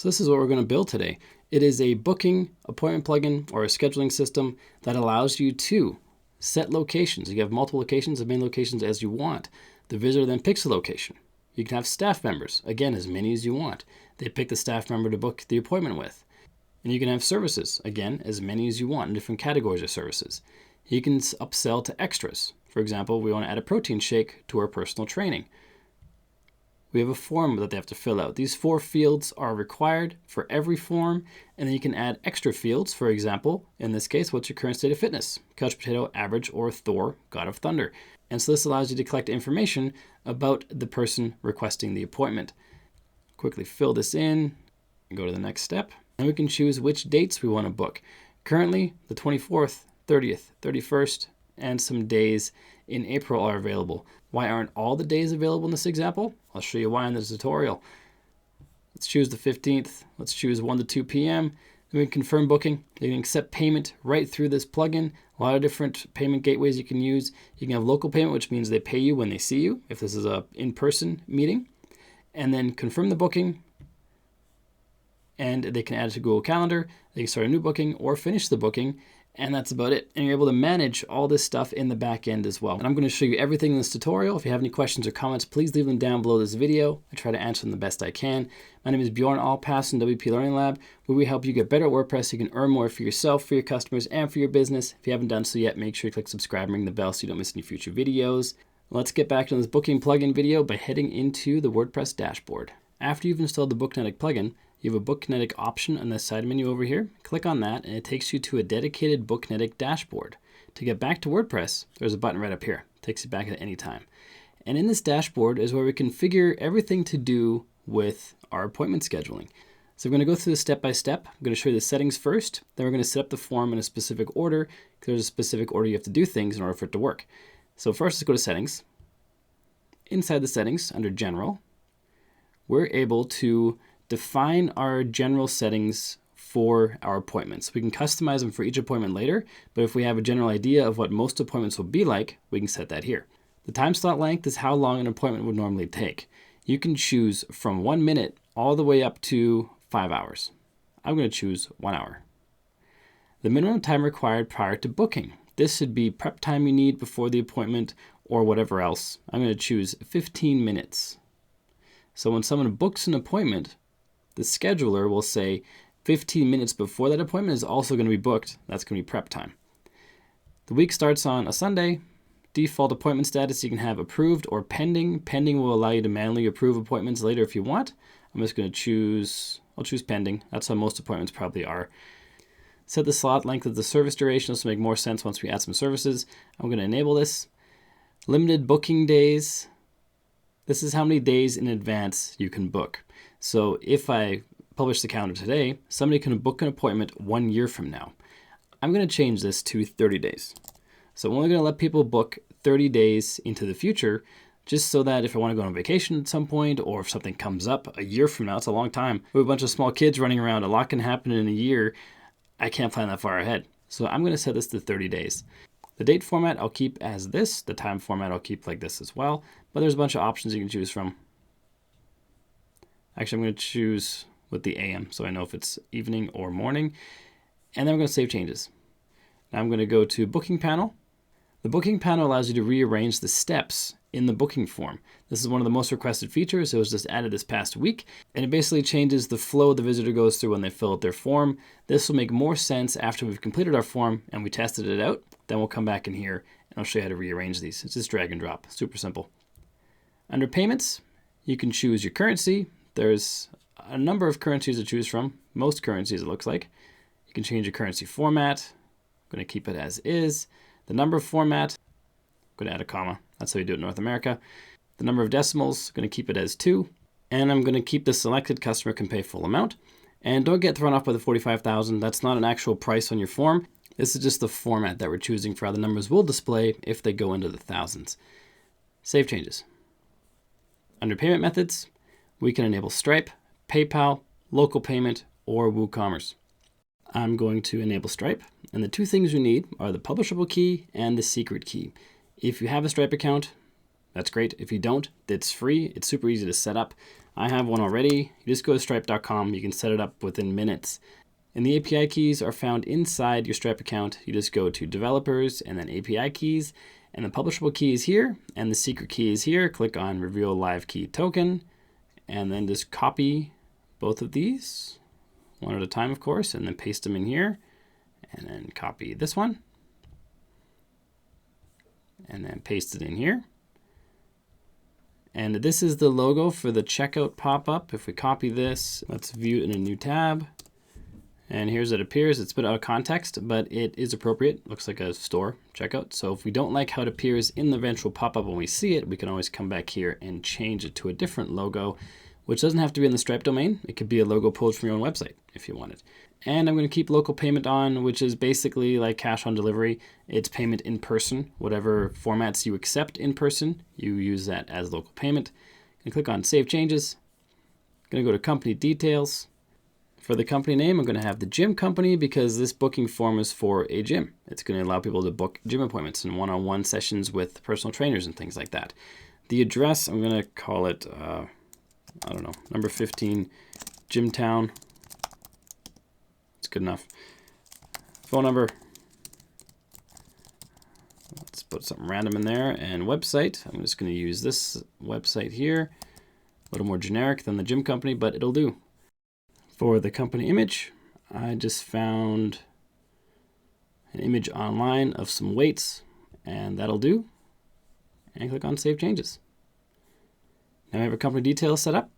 So this is what we're going to build today. It is a booking appointment plugin or a scheduling system that allows you to set locations. You have multiple locations, as many locations as you want. The visitor then picks a location. You can have staff members, again, as many as you want. They pick the staff member to book the appointment with. And you can have services, again, as many as you want in different categories of services. You can upsell to extras. For example, we want to add a protein shake to our personal training. We have a form that they have to fill out. These 4 fields are required for every form, and then you can add extra fields. For example, in this case, what's your current state of fitness? Couch potato, average, or Thor, God of Thunder. And so this allows you to collect information about the person requesting the appointment. Quickly fill this in and go to the next step. And we can choose which dates we want to book. Currently, the 24th, 30th, 31st, and some days in April are available. Why aren't all the days available in this example? I'll show you why in this tutorial. Let's choose the 15th. Let's choose 1 to 2 p.m. Then we can confirm booking. You can accept payment right through this plugin. A lot of different payment gateways you can use. You can have local payment, which means they pay you when they see you, if this is a in-person meeting. And then confirm the booking. And they can add it to Google Calendar. They can start a new booking or finish the booking. And that's about it. And you're able to manage all this stuff in the back end as well. And I'm going to show you everything in this tutorial. If you have any questions or comments, please leave them down below this video. I try to answer them the best I can. My name is Bjorn Allpass from WP Learning Lab, where we help you get better at WordPress so you can earn more for yourself, for your customers, and for your business. If you haven't done so yet, make sure you click subscribe and ring the bell so you don't miss any future videos. Let's get back to this booking plugin video by heading into the WordPress dashboard. After you've installed the Booknetic plugin, you have a Booknetic option on the side menu over here. Click on that and it takes you to a dedicated Booknetic dashboard. To get back to WordPress, there's a button right up here. It takes you back at any time. And in this dashboard is where we configure everything to do with our appointment scheduling. So we're going to go through this step by step. I'm going to show you the settings first. Then we're going to set up the form in a specific order, because there's a specific order you have to do things in order for it to work. So first, let's go to settings. Inside the settings, under general, we're able to define our general settings for our appointments. We can customize them for each appointment later, but if we have a general idea of what most appointments will be like, we can set that here. The time slot length is how long an appointment would normally take. You can choose from 1 minute all the way up to 5 hours. I'm going to choose 1 hour. The minimum time required prior to booking. This should be prep time you need before the appointment or whatever else. I'm going to choose 15 minutes. So when someone books an appointment, the scheduler will say 15 minutes before that appointment is also going to be booked. That's going to be prep time. The week starts on a Sunday. Default appointment status, you can have approved or pending. Pending will allow you to manually approve appointments later if you want. I'm just going to choose, I'll choose pending. That's how most appointments probably are. Set the slot length of the service duration. This will make more sense once we add some services. I'm going to enable this. Limited booking days. This is how many days in advance you can book. So if I publish the calendar today, somebody can book an appointment 1 year from now. I'm going to change this to 30 days. So I'm only going to let people book 30 days into the future, just so that if I want to go on vacation at some point, or if something comes up a year from now, it's a long time. We have a bunch of small kids running around. A lot can happen in a year. I can't plan that far ahead. So I'm going to set this to 30 days. The date format I'll keep as this. The time format I'll keep like this as well. But there's a bunch of options you can choose from. Actually, I'm going to choose with the AM so I know if it's evening or morning. And then we're going to save changes. Now I'm going to go to Booking Panel. The Booking Panel allows you to rearrange the steps in the booking form. This is one of the most requested features. It was just added this past week. And it basically changes the flow the visitor goes through when they fill out their form. This will make more sense after we've completed our form and we tested it out. Then we'll come back in here and I'll show you how to rearrange these. It's just drag and drop. Super simple. Under Payments, you can choose your currency. There's a number of currencies to choose from. Most currencies, it looks like. You can change your currency format. I'm going to keep it as is. The number format, I'm going to add a comma. That's how we do it in North America. The number of decimals, I'm going to keep it as 2. And I'm going to keep the selected customer can pay full amount. And don't get thrown off by the 45,000. That's not an actual price on your form. This is just the format that we're choosing for how the numbers will display if they go into the thousands. Save changes. Under Payment Methods, we can enable Stripe, PayPal, local payment, or WooCommerce. I'm going to enable Stripe, and the 2 things you need are the publishable key and the secret key. If you have a Stripe account, that's great. If you don't, it's free. It's super easy to set up. I have one already. You just go to stripe.com. You can set it up within minutes. And the API keys are found inside your Stripe account. You just go to developers and then API keys. And the publishable key is here. And the secret key is here. Click on reveal live key token. And then just copy both of these, one at a time, of course, and then paste them in here. And then copy this one. And then paste it in here. And this is the logo for the checkout pop-up. If we copy this, let's view it in a new tab. And here's it appears. It's a bit out of context, but it is appropriate. Looks like a store checkout. So if we don't like how it appears in the eventual pop-up when we see it, we can always come back here and change it to a different logo, which doesn't have to be in the Stripe domain. It could be a logo pulled from your own website if you want it. And I'm going to keep local payment on, which is basically like cash on delivery. It's payment in person. Whatever formats you accept in person, you use that as local payment. I'm going to click on Save Changes. I'm going to go to Company Details. For the company name, I'm going to have the gym company because this booking form is for a gym. It's going to allow people to book gym appointments and one-on-one sessions with personal trainers and things like that. The address, I'm going to call it, I don't know, number 15, Gymtown. It's good enough. Phone number. Let's put something random in there. And website, I'm just going to use this website here. A little more generic than the gym company, but it'll do. For the company image, I just found an image online of some weights, and that'll do. And click on Save Changes. Now we have our company details set up.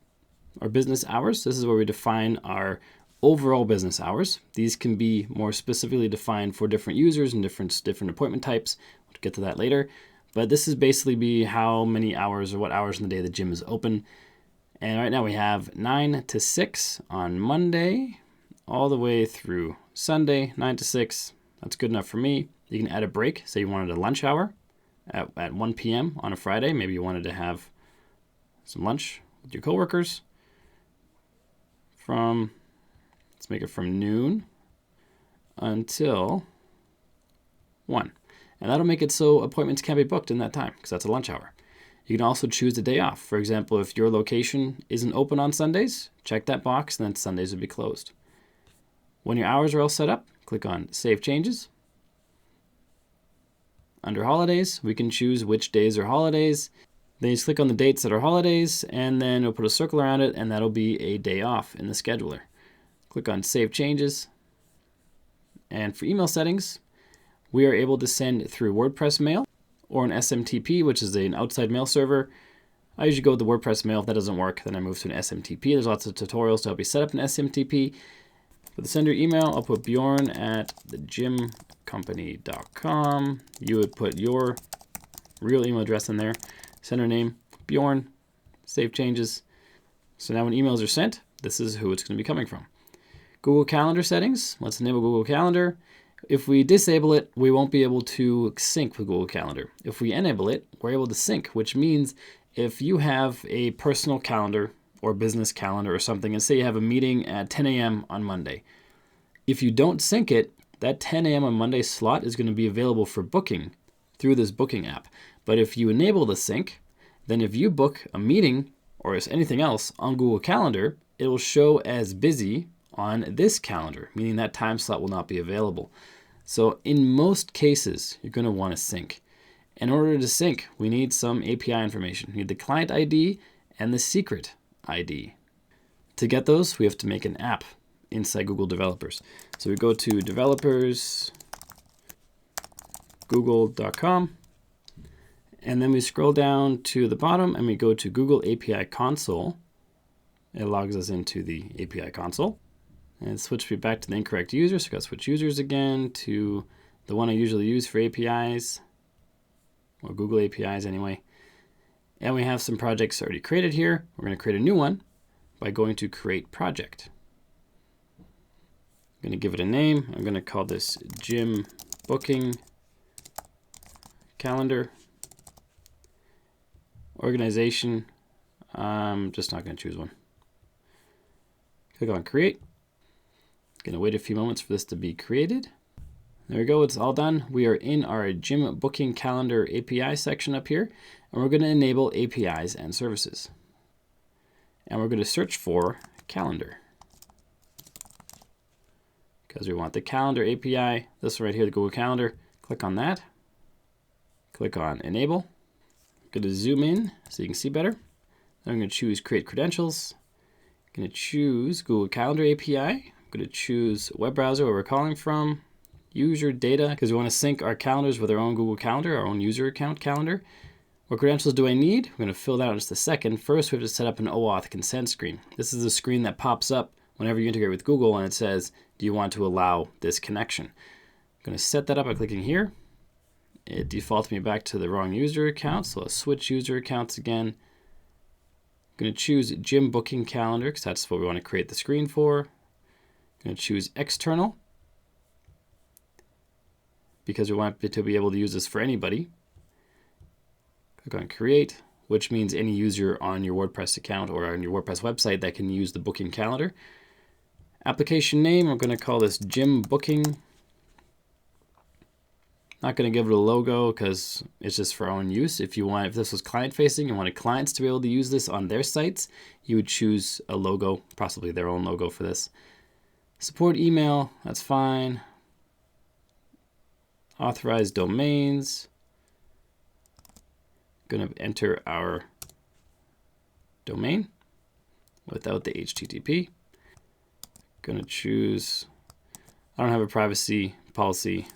Our business hours, this is where we define our overall business hours. These can be more specifically defined for different users and different appointment types. We'll get to that later. But this is basically be how many hours or what hours in the day the gym is open. And right now we have 9 to 6 on Monday, all the way through Sunday, 9 to 6. That's good enough for me. You can add a break. Say you wanted a lunch hour at 1 p.m. on a Friday. Maybe you wanted to have some lunch with your coworkers from, let's make it from noon until 1. And that'll make it so appointments can't be booked in that time because that's a lunch hour. You can also choose a day off. For example, if your location isn't open on Sundays, check that box, and then Sundays will be closed. When your hours are all set up, click on Save Changes. Under Holidays, we can choose which days are holidays. Then you just click on the dates that are holidays, and then we'll put a circle around it, and that'll be a day off in the scheduler. Click on Save Changes. And for email settings, we are able to send through WordPress mail or an SMTP, which is an outside mail server. I usually go with the WordPress mail. If that doesn't work, then I move to an SMTP. There's lots of tutorials to help you set up an SMTP. For the sender email, I'll put bjorn@thegymcompany.com. You would put your real email address in there. Sender name, Bjorn. Save Changes. So now when emails are sent, this is who it's going to be coming from. Google Calendar settings. Let's enable Google Calendar. If we disable it, we won't be able to sync with Google Calendar. If we enable it, we're able to sync, which means if you have a personal calendar or business calendar or something, and say you have a meeting at 10 a.m. on Monday, if you don't sync it, that 10 a.m. on Monday slot is going to be available for booking through this booking app. But if you enable the sync, then if you book a meeting or anything else on Google Calendar, it will show as busy on this calendar, meaning that time slot will not be available. So in most cases, you're going to want to sync. In order to sync, we need some API information. We need the client ID and the secret ID. To get those, we have to make an app inside Google Developers. So we go to developers, google.com, and then we scroll down to the bottom and we go to Google API Console. It logs us into the API console. And switch me back to the incorrect user. So I got to switch users again to the one I usually use for APIs, or Google APIs anyway. And we have some projects already created here. We're going to create a new one by going to Create Project. I'm going to give it a name. I'm going to call this Gym Booking Calendar. Organization, I'm just not going to choose one. Click on Create. Going to wait a few moments for this to be created. There we go, it's all done. We are in our Gym Booking Calendar API section up here, and we're going to enable APIs and services. and we're going to search for calendar because we want the calendar API. This one right here, the Google Calendar. Click on that. Click on enable. I'm going to zoom in so you can see better. Then I'm going to choose create credentials. I'm going to choose Google Calendar API. I'm going to choose web browser where we're calling from. User data, because we want to sync our calendars with our own Google Calendar, our own user account calendar. What credentials do I need? We're going to fill that out in just a second. First, we have to set up an OAuth consent screen. This is a screen that pops up whenever you integrate with Google, and it says, do you want to allow this connection? I'm going to set that up by clicking here. It defaults me back to the wrong user account, so I'll switch user accounts again. I'm going to choose Gym Booking Calendar, because that's what we want to create the screen for. I'm going to choose external, because we want to be able to use this for anybody. Click on create, which means any user on your WordPress account or on your WordPress website that can use the booking calendar. Application name, we're going to call this Gym Booking. Not going to give it a logo because it's just for our own use. If this was client facing, you wanted clients to be able to use this on their sites, you would choose a logo, possibly their own logo for this. Support email, that's fine. Authorized domains. Going to enter our domain without the HTTP. Going to choose, I don't have a privacy policy.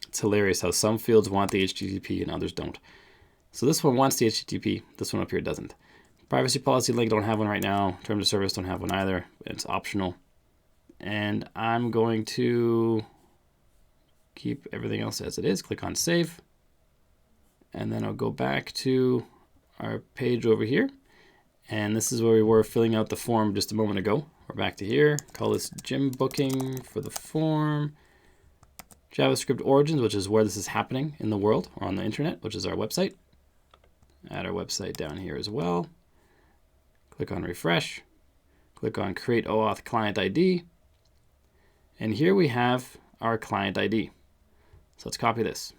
It's hilarious how some fields want the HTTP and others don't. So this one wants the HTTP, this one up here doesn't. Privacy policy link, don't have one right now. Terms of service, don't have one either. It's optional. And I'm going to keep everything else as it is. Click on save. And then I'll go back to our page over here. And this is where we were filling out the form just a moment ago. We're back to here. Call this Gym Booking for the form. JavaScript origins, which is where this is happening in the world or on the internet, which is our website. Add our website down here as well. Click on refresh. Click on create OAuth client ID. And here we have our client ID. So let's copy this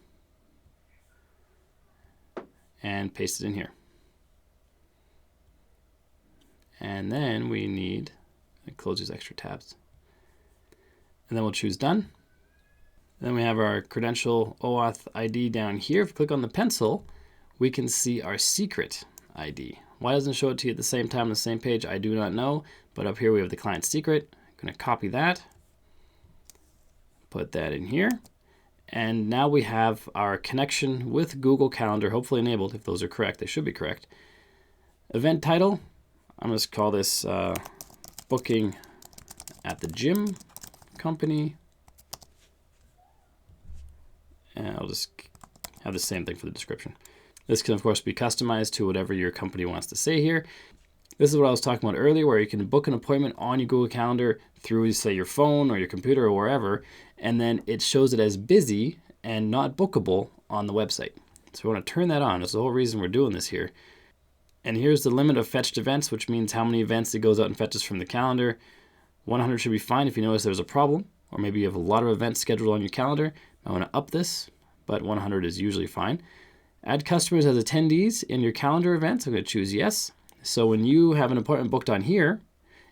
and paste it in here. And then we need to close these extra tabs. And then we'll choose done. Then we have our credential OAuth ID down here. If we click on the pencil, we can see our secret ID. Why doesn't it show it to you at the same time on the same page? I do not know. But up here we have the client secret. I'm going to copy that. Put that in here. And now we have our connection with Google Calendar, hopefully enabled. If those are correct, they should be correct. Event title, I'm going to call this Booking at the Gym Company. And I'll just have the same thing for the description. This can, of course, be customized to whatever your company wants to say here. This is what I was talking about earlier, where you can book an appointment on your Google Calendar through, say, your phone or your computer or wherever, and then it shows it as busy and not bookable on the website. So we want to turn that on. That's the whole reason we're doing this here. And here's the limit of fetched events, which means how many events it goes out and fetches from the calendar. 100 should be fine if you notice there's a problem, or maybe you have a lot of events scheduled on your calendar. I want to up this, but 100 is usually fine. Add customers as attendees in your calendar events. I'm going to choose yes. So when you have an appointment booked on here,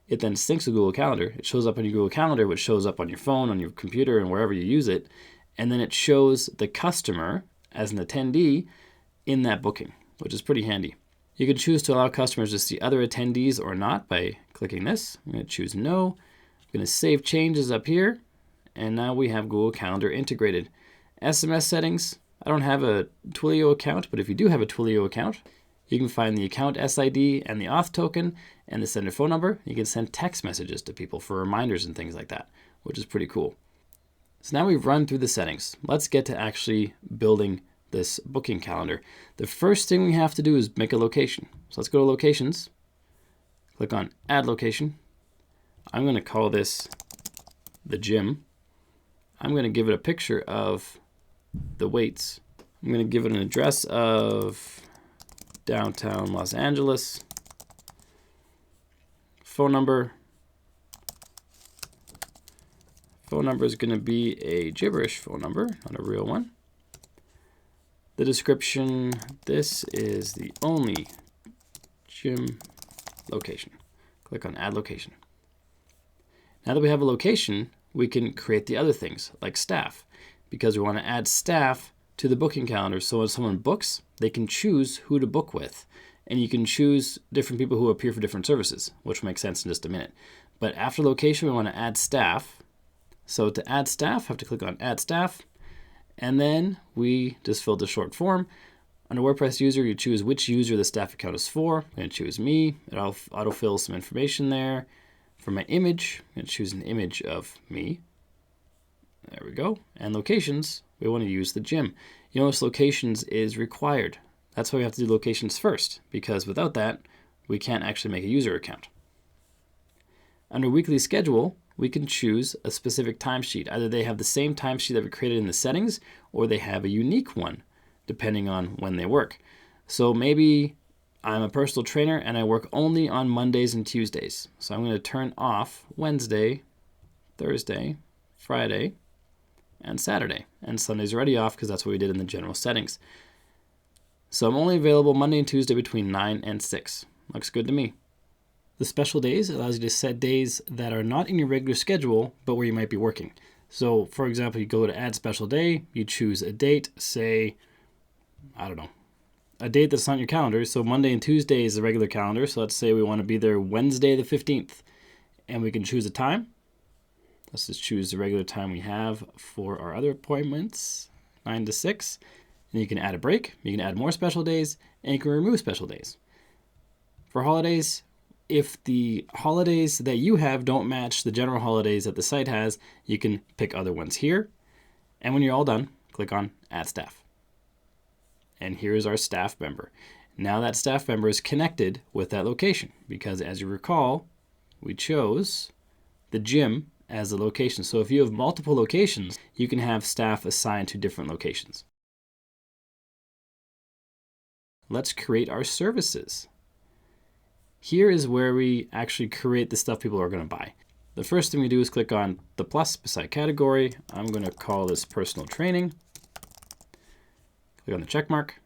it then syncs with Google Calendar. It shows up on your Google Calendar, which shows up on your phone, on your computer, and wherever you use it. And then it shows the customer as an attendee in that booking, which is pretty handy. You can choose to allow customers to see other attendees or not by clicking this. I'm going to choose no. I'm going to save changes up here. And now we have Google Calendar integrated. SMS settings. I don't have a Twilio account, but if you do have a Twilio account, you can find the account SID and the auth token and the sender phone number. You can send text messages to people for reminders and things like that, which is pretty cool. So now we've run through the settings. Let's get to actually building this booking calendar. The first thing we have to do is make a location. So let's go to locations, click on add location. I'm going to call this the gym. I'm going to give it a picture of the weights. I'm going to give it an address of downtown Los Angeles. Phone number. Phone number is going to be a gibberish phone number, not a real one. The description, this is the only gym location. Click on add location. Now that we have a location, we can create the other things like staff, because we want to add staff to the booking calendar. So when someone books, they can choose who to book with. And you can choose different people who appear for different services, which will make sense in just a minute. But after location, we want to add staff. So to add staff, I have to click on add staff. And then we just filled the short form. Under WordPress user, you choose which user the staff account is for. I'm going to choose me. It'll autofill some information there. For my image, I'm going to choose an image of me. There we go. And locations, we want to use the gym. You notice locations is required. That's why we have to do locations first, because without that, we can't actually make a user account. Under weekly schedule, we can choose a specific timesheet. Either they have the same timesheet that we created in the settings, or they have a unique one, depending on when they work. So maybe I'm a personal trainer and I work only on Mondays and Tuesdays. So I'm going to turn off Wednesday, Thursday, Friday, and Saturday. And Sunday's already off because that's what we did in the general settings. So I'm only available Monday and Tuesday between 9 and 6. Looks good to me. The special days allows you to set days that are not in your regular schedule, but where you might be working. So for example, you go to add special day, you choose a date, say, I don't know, a date that's on your calendar. So Monday and Tuesday is the regular calendar. So let's say we want to be there Wednesday the 15th, and we can choose a time. Let's just choose the regular time we have for our other appointments, 9 to 6. And you can add a break, you can add more special days, and you can remove special days. For holidays, if the holidays that you have don't match the general holidays that the site has, you can pick other ones here. And when you're all done, click on Add Staff. And here's our staff member. Now that staff member is connected with that location because, as you recall, we chose the gym as a location. So if you have multiple locations, you can have staff assigned to different locations. Let's create our services. Here is where we actually create the stuff people are going to buy. The first thing we do is click on the plus beside category. I'm going to call this personal training. Click on the check mark.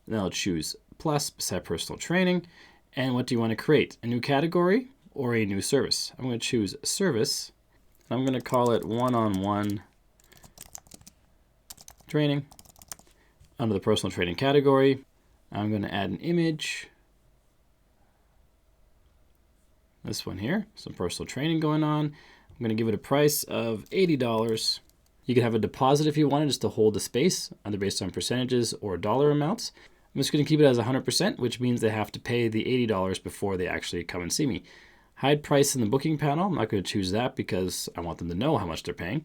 And then I'll choose plus beside personal training. And what do you want to create? A new category or a new service? I'm going to choose service. And I'm going to call it one-on-one training. Under the personal training category, I'm going to add an image. This one here, some personal training going on. I'm going to give it a price of $80. You can have a deposit if you wanted, just to hold the space, either based on percentages or dollar amounts. I'm just going to keep it as 100%, which means they have to pay the $80 before they actually come and see me. Hide price in the booking panel. I'm not going to choose that because I want them to know how much they're paying.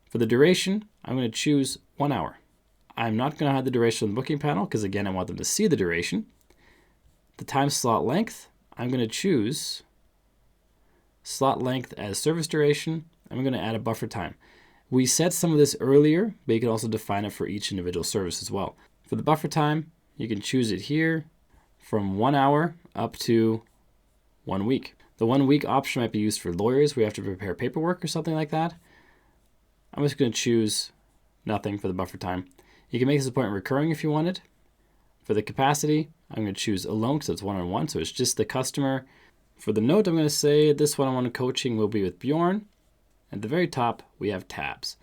For the duration, I'm going to choose 1 hour. I'm not going to hide the duration on the booking panel because, again, I want them to see the duration. The time slot length, I'm going to choose slot length as service duration. I'm going to add a buffer time. We set some of this earlier, but you can also define it for each individual service as well. For the buffer time, you can choose it here from 1 hour up to 1 week. The 1 week option might be used for lawyers. We have to prepare paperwork or something like that. I'm just going to choose nothing for the buffer time. You can make this appointment recurring if you wanted. For the capacity, I'm going to choose alone because it's one-on-one, so it's just the customer. For the note, I'm going to say this one-on-one coaching will be with Bjorn. At the very top, we have tabs.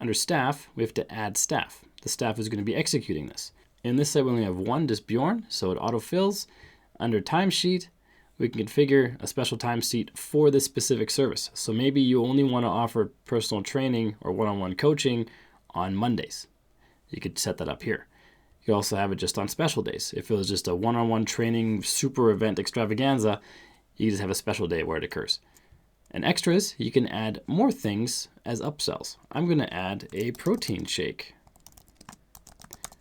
Under staff, we have to add staff. The staff is going to be executing this. In this site, we only have one, just Bjorn, so it autofills. Under timesheet, we can configure a special timesheet for this specific service. So maybe you only want to offer personal training or one-on-one coaching on Mondays. You could set that up here. You could also have it just on special days. If it was just a one-on-one training super event extravaganza, you just have a special day where it occurs. And extras, you can add more things as upsells. I'm going to add a protein shake.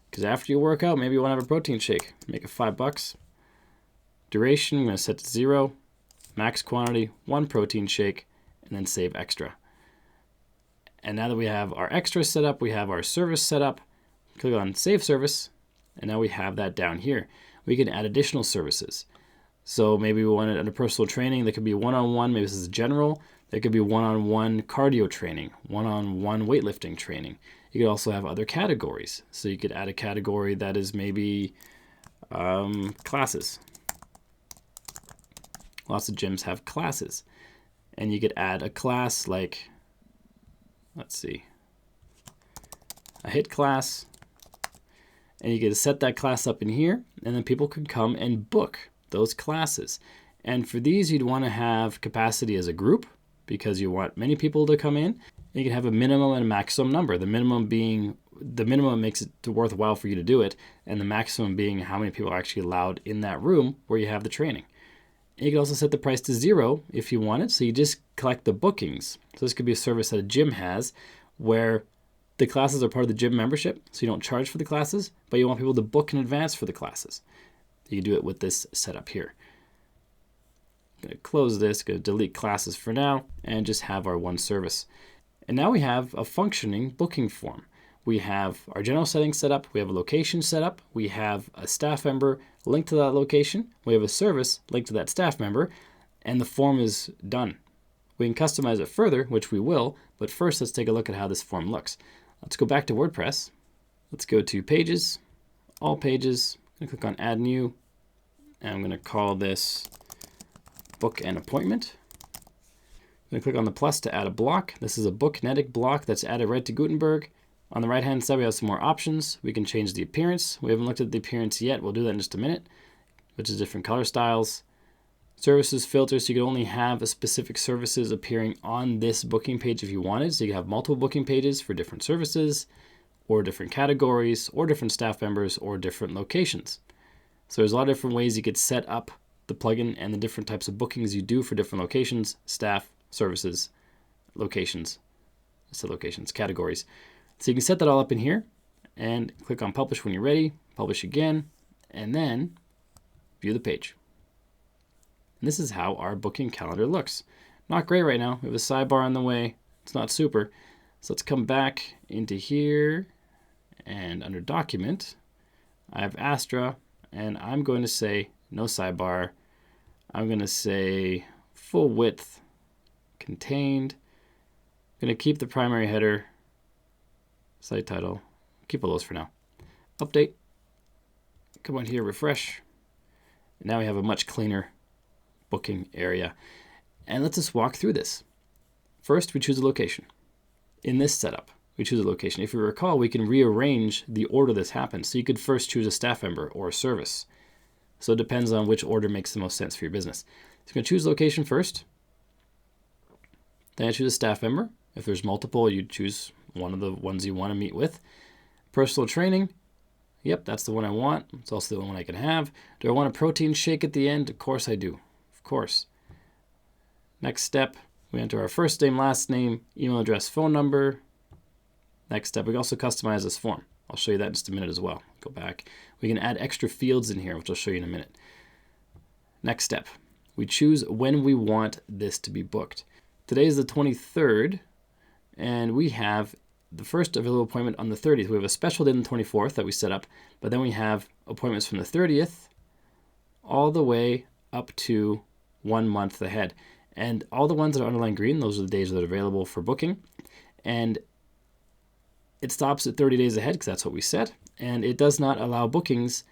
Because after you work out, maybe you want to have a protein shake. Make it $5. Duration, I'm going to set to 0. Max quantity, 1 protein shake, and then save extra. And now that we have our extras set up, we have our service set up. Click on Save Service, and now we have that down here. We can add additional services. So maybe we want it under personal training. There could be one-on-one, maybe this is general. There could be one-on-one cardio training, one-on-one weightlifting training. You could also have other categories. So you could add a category that is maybe classes. Lots of gyms have classes. And you could add a class like, let's see, a HIT class. And you get to set that class up in here, and then people can come and book those classes. And for these, you'd want to have capacity as a group because you want many people to come in. You can have a minimum and a maximum number. The minimum makes it worthwhile for you to do it, and the maximum being how many people are actually allowed in that room where you have the training. And you can also set the price to 0 if you want it, so you just collect the bookings. So this could be a service that a gym has where the classes are part of the gym membership, so you don't charge for the classes, but you want people to book in advance for the classes. You can do it with this setup here. I'm going to close this, going to delete classes for now, and just have our one service. And now we have a functioning booking form. We have our general settings set up, we have a location set up, we have a staff member linked to that location, we have a service linked to that staff member, and the form is done. We can customize it further, which we will, but first let's take a look at how this form looks. Let's go back to WordPress. Let's go to Pages, All Pages. I'm going to click on Add New, and I'm going to call this Book an Appointment. I'm going to click on the plus to add a block. This is a Booknetic block that's added right to Gutenberg. On the right-hand side, we have some more options. We can change the appearance. We haven't looked at the appearance yet. We'll do that in just a minute, which is different color styles. Services filters, so you can only have specific services appearing on this booking page if you wanted. So you can have multiple booking pages for different services or different categories or different staff members or different locations. So there's a lot of different ways you could set up the plugin and the different types of bookings you do for different locations, staff, services, locations, categories. So you can set that all up in here and click on Publish when you're ready, Publish again, and then view the page. And this is how our booking calendar looks. Not great right now. We have a sidebar on the way. It's not super. So let's come back into here, and under Document, I have Astra, and I'm going to say no sidebar. I'm going to say full width contained. I'm going to keep the primary header, site title, keep all those for now. Update. Come on here, refresh. And now we have a much cleaner booking area. And let's just walk through this. First, we choose a location. In this setup, we choose a location. If you recall, we can rearrange the order this happens. So you could first choose a staff member or a service. So it depends on which order makes the most sense for your business. So you're going to choose location first. Then I choose a staff member. If there's multiple, you choose one of the ones you want to meet with. Personal training. Yep, that's the one I want. It's also the one I can have. Do I want a protein shake at the end? Of course I do. Of course. Next step, we enter our first name, last name, email address, phone number. Next step, we can also customize this form. I'll show you that in just a minute as well. Go back. We can add extra fields in here, which I'll show you in a minute. Next step, we choose when we want this to be booked. Today is the 23rd, and we have the first available appointment on the 30th. We have a special date on the 24th that we set up, but then we have appointments from the 30th all the way up to 1 month ahead. And all the ones that are underlined green, those are the days that are available for booking. And it stops at 30 days ahead because that's what we set. And it does not allow bookings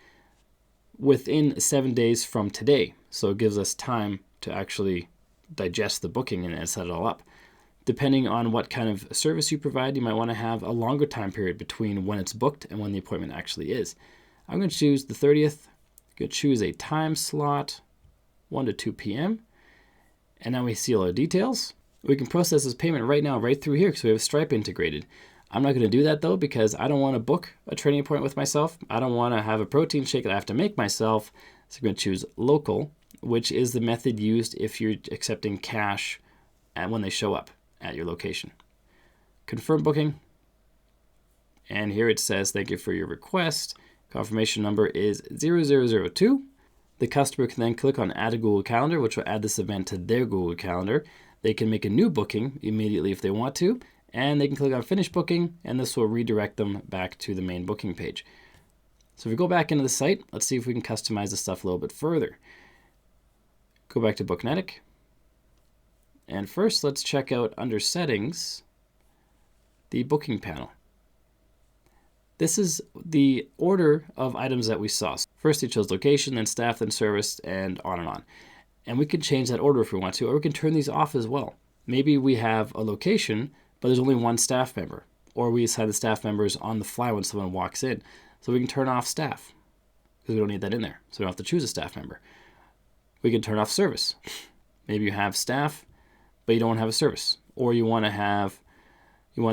within 7 days from today. So it gives us time to actually digest the booking and set it all up. Depending on what kind of service you provide, you might want to have a longer time period between when it's booked and when the appointment actually is. I'm going to choose the 30th. I'm going to choose a time slot, 1 to 2 p.m. And now we see all our details. We can process this payment right now, right through here, because we have Stripe integrated. I'm not going to do that though, because I don't want to book a training appointment with myself. I don't want to have a protein shake that I have to make myself. So I'm going to choose local, which is the method used if you're accepting cash and when they show up at your location. Confirm booking. And here it says, thank you for your request. Confirmation number is 0002. The customer can then click on Add a Google Calendar, which will add this event to their Google Calendar. They can make a new booking immediately if they want to, and they can click on Finish Booking, and this will redirect them back to the main booking page. So if we go back into the site, let's see if we can customize the stuff a little bit further. Go back to Booknetic. And first, let's check out under Settings, the Booking panel. This is the order of items that we saw. First, it shows location, then staff, then service, and on and on. And we can change that order if we want to, or we can turn these off as well. Maybe we have a location, but there's only one staff member, or we assign the staff members on the fly when someone walks in. So we can turn off staff because we don't need that in there. So we don't have to choose a staff member. We can turn off service. Maybe you have staff, but you don't want to have a service, or you want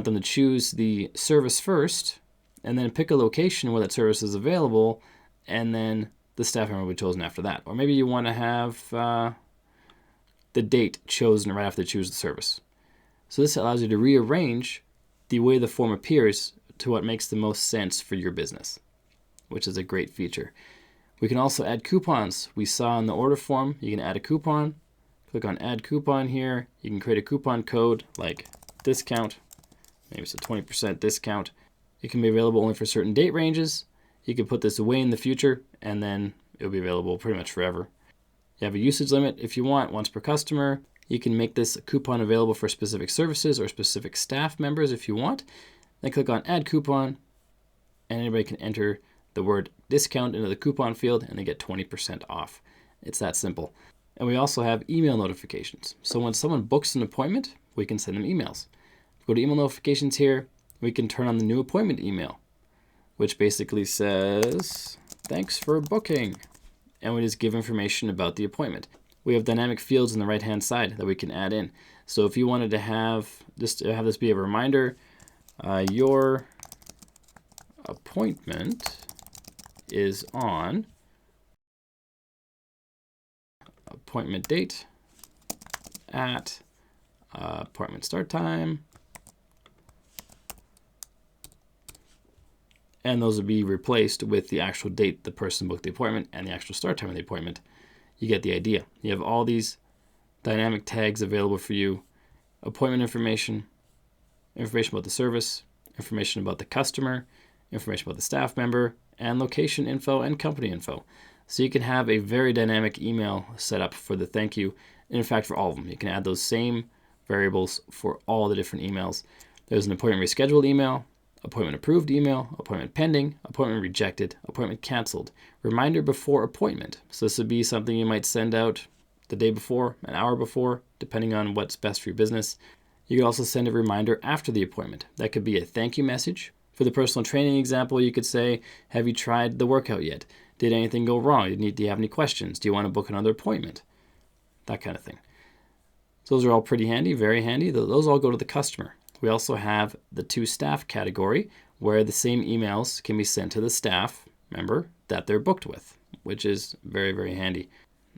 them to choose the service first and then pick a location where that service is available, and then the staff member will be chosen after that. Or maybe you want to have the date chosen right after they choose the service. So this allows you to rearrange the way the form appears to what makes the most sense for your business, which is a great feature. We can also add coupons. We saw in the order form, you can add a coupon. Click on add coupon here. You can create a coupon code like discount. Maybe it's a 20% discount. It can be available only for certain date ranges. You can put this away in the future, and then it'll be available pretty much forever. You have a usage limit if you want, once per customer. You can make this coupon available for specific services or specific staff members if you want. Then click on add coupon, and anybody can enter the word discount into the coupon field, and they get 20% off. It's that simple. And we also have email notifications. So when someone books an appointment, we can send them emails. Go to email notifications here. We can turn on the new appointment email, which basically says, thanks for booking. And we just give information about the appointment. We have dynamic fields on the right-hand side that we can add in. So if you wanted to have this be a reminder, your appointment is on appointment date at appointment start time. And those would be replaced with the actual date the person booked the appointment and the actual start time of the appointment. You get the idea. You have all these dynamic tags available for you. Appointment information, information about the service, information about the customer, information about the staff member, and location info and company info. So you can have a very dynamic email set up for the thank you. And in fact, for all of them, you can add those same variables for all the different emails. There's an appointment rescheduled email, appointment approved email, appointment pending, appointment rejected, appointment canceled, reminder before appointment. So this would be something you might send out the day before, an hour before, depending on what's best for your business. You could also send a reminder after the appointment. That could be a thank you message. For the personal training example, you could say, have you tried the workout yet? Did anything go wrong? Do you have any questions? Do you want to book another appointment? That kind of thing. So those are all pretty handy, very handy. Those all go to the customer. We also have the to staff category where the same emails can be sent to the staff member that they're booked with, which is very, very handy.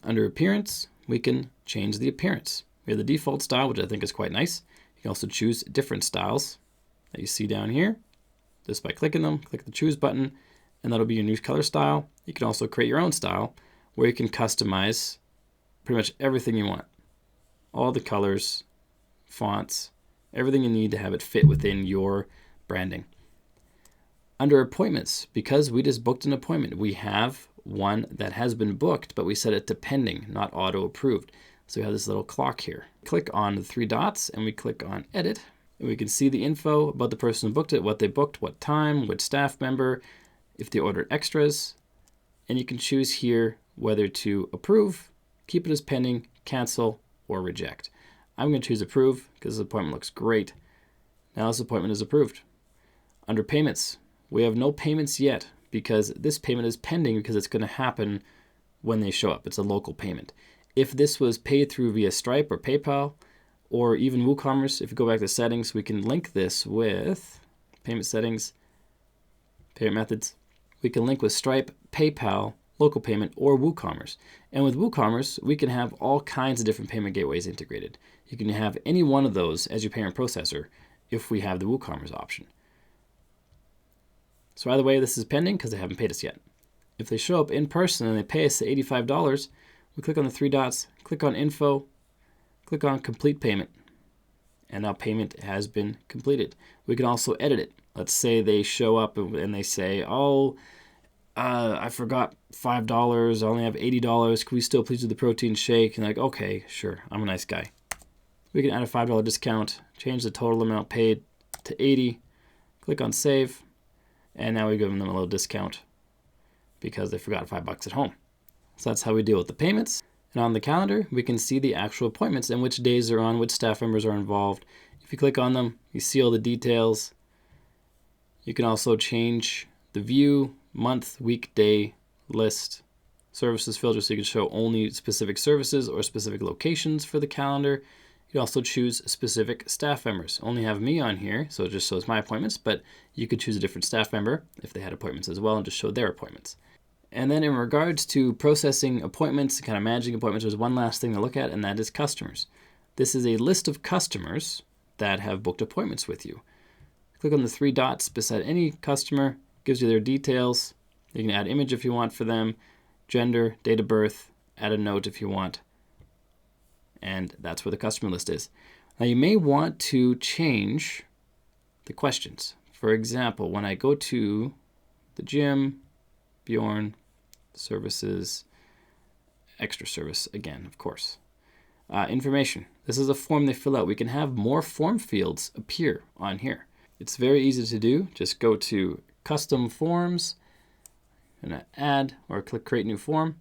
Under appearance, we can change the appearance. We have the default style, which I think is quite nice. You can also choose different styles that you see down here. Just by clicking them, click the choose button, and that'll be your new color style. You can also create your own style where you can customize pretty much everything you want. All the colors, fonts, everything you need to have it fit within your branding. Under appointments, because we just booked an appointment, we have one that has been booked, but we set it to pending, not auto approved. So we have this little clock here. Click on the three dots and we click on edit. And we can see the info about the person who booked it, what they booked, what time, which staff member, if they ordered extras. And you can choose here whether to approve, keep it as pending, cancel, or reject. I'm going to choose approve because this appointment looks great. Now this appointment is approved. Under payments, we have no payments yet because this payment is pending because it's going to happen when they show up. It's a local payment. If this was paid through via Stripe or PayPal or even WooCommerce, if you go back to settings, we can link this with payment settings, payment methods. We can link with Stripe, PayPal, local payment, or WooCommerce. And with WooCommerce, we can have all kinds of different payment gateways integrated. You can have any one of those as your payment processor if we have the WooCommerce option. So either way, this is pending because they haven't paid us yet. If they show up in person and they pay us $85, we click on the three dots, click on info, click on complete payment. And now payment has been completed. We can also edit it. Let's say they show up and they say, I forgot $5, I only have $80. Can we still please do the protein shake? And like, okay, sure, I'm a nice guy. We can add a $5 discount, change the total amount paid to $80, click on save, and now we give them a little discount because they forgot $5 at home. So that's how we deal with the payments. And on the calendar, we can see the actual appointments and which days they're on, which staff members are involved. If you click on them, you see all the details. You can also change the view, month, week, day, list, services filter, so you can show only specific services or specific locations for the calendar. You can also choose specific staff members. Only have me on here, so it just shows my appointments, but you could choose a different staff member if they had appointments as well and just show their appointments. And then in regards to processing appointments, kind of managing appointments, there's one last thing to look at, and that is customers. This is a list of customers that have booked appointments with you. Click on the 3 dots beside any customer, gives you their details. You can add image if you want for them, gender, date of birth, add a note if you want. And that's where the customer list is. Now you may want to change the questions. For example, when I go to the gym, Bjorn, services, extra service again, of course. Information. This is a form they fill out. We can have more form fields appear on here. It's very easy to do. Just go to custom forms and add or click create new form.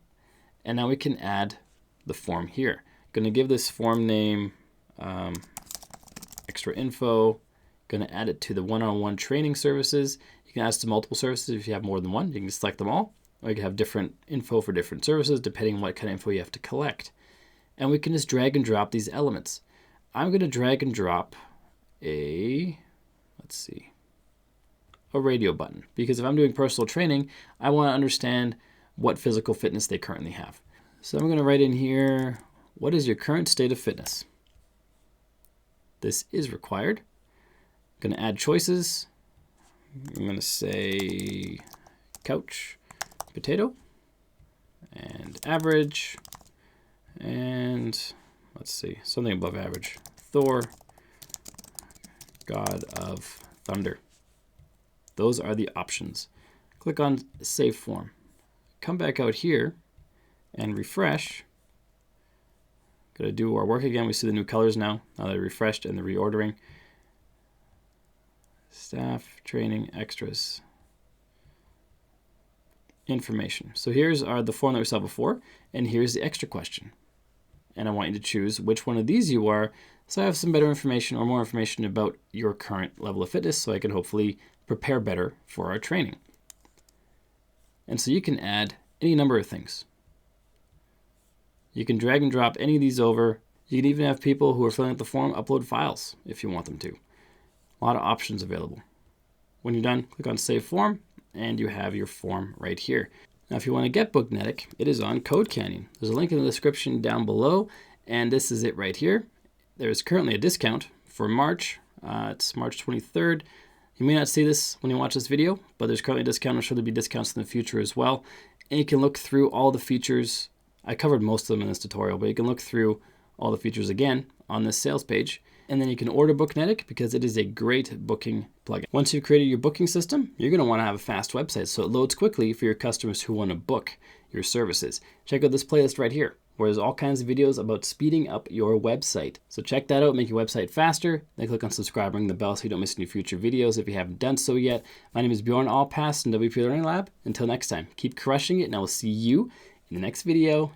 And now we can add the form here. Going to give this form name extra info. Going to add it to the one-on-one training services. You can add it to multiple services if you have more than one. You can select them all. Or you can have different info for different services depending on what kind of info you have to collect. And we can just drag and drop these elements. I'm going to drag and drop a radio button, because if I'm doing personal training, I want to understand what physical fitness they currently have. So I'm going to write in here, what is your current state of fitness? This is required. I'm going to add choices. I'm going to say couch, potato, and average, and let's see, something above average. Thor, God of Thunder. Those are the options. Click on Save Form. Come back out here and refresh. Gotta do our work again. We see the new colors now they're refreshed and the reordering. Staff, training, extras, information. So here's the form that we saw before, and here's the extra question. And I want you to choose which one of these you are, so I have some better information or more information about your current level of fitness, so I can hopefully prepare better for our training. And so you can add any number of things. You can drag and drop any of these over. You can even have people who are filling out the form upload files if you want them to. A lot of options available. When you're done, click on Save Form, and you have your form right here. Now, if you want to get Booknetic, it is on CodeCanyon. There's a link in the description down below, and this is it right here. There's currently a discount for March. It's March 23rd. You may not see this when you watch this video, but there's currently a discount. I'm sure there'll be discounts in the future as well. And you can look through all the features. I covered most of them in this tutorial, but you can look through all the features again on this sales page. And then you can order Booknetic because it is a great booking plugin. Once you've created your booking system, you're going to want to have a fast website so it loads quickly for your customers who want to book your services. Check out this playlist right here, where there's all kinds of videos about speeding up your website. So check that out, make your website faster. Then click on subscribe, ring the bell so you don't miss any future videos if you haven't done so yet. My name is Bjorn Allpass in WP Learning Lab. Until next time, keep crushing it, and I will see you in the next video.